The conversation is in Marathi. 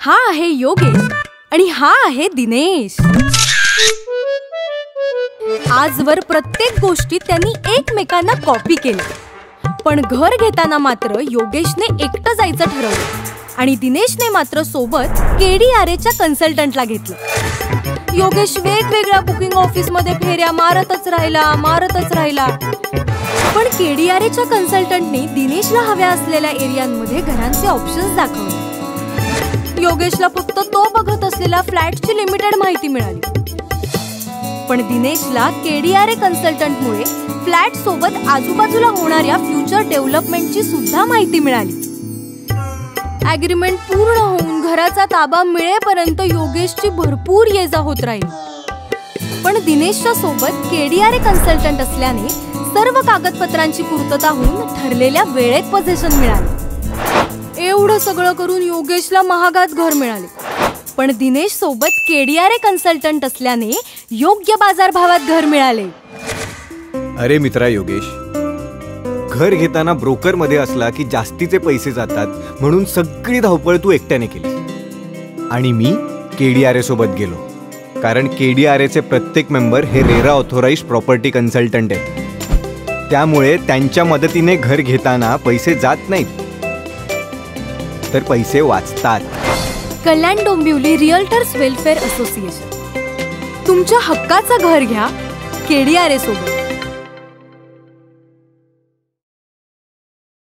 हा आहे योगेश आणि हा आहे दिनेश. आजवर प्रत्येक गोष्टीत त्यांनी एकमेकांना कॉपी केली, पण घर घेताना मात्र योगेशने एकटं जायचं ठरवलं आणि दिनेशने मात्र सोबत KDRAच्या कन्सल्टंटला घेतलं. योगेश वेगवेगळ्या बुकिंग ऑफिसमध्ये फेऱ्या मारतच राहिला, पण KDRAच्या कन्सल्टंटनी दिनेशला हव्या असलेल्या एरियांमध्ये घरांचे ऑप्शन्स दाखवले. योगेशला फक्त तो बघत असलेल्या फ्लॅटची लिमिटेड माहिती मिळाली, पण दिनेशला KDRA कन्सल्टंटमुळे फ्लॅट सोबत आजूबाजूला होणाऱ्या फ्युचर डेव्हलपमेंटची सुद्धा माहिती मिळाली. ॲग्रीमेंट पूर्ण होऊन घराचा ताबा मिळेपर्यंत योगेशची भरपूर ये-जा होत राहील, पण दिनेशच्या सोबत KDRA कन्सल्टंट असल्याने सर्व कागदपत्रांची पूर्तता होऊन ठरलेल्या वेळेत पोझिशन मिळाली. एवढं सगळं करून योगेशला महागात घर मिळाले, पण दिनेश सोबत KDRA कन्सल्टंट असल्याने योग्य बाजारभावात घर मिळाले. अरे मित्रा योगेश, घर घेताना ब्रोकर मध्ये असला की जास्तीचे पैसे जातात म्हणून सगळी धावपळ तू एकट्याने केली आणि मी KDRA सोबत गेलो, कारण KDRAचे प्रत्येक मेंबर हे रेरा ऑथोराइज्ड प्रॉपर्टी कन्सल्टंट आहेत. त्यामुळे त्यांच्या मदतीने घर घेताना पैसे जात नाहीत, तर पैसे वाचतात. Kalyan Dombivli realtors welfare association. तुमच्या हक्काचं घर घ्या KDRA सोबत.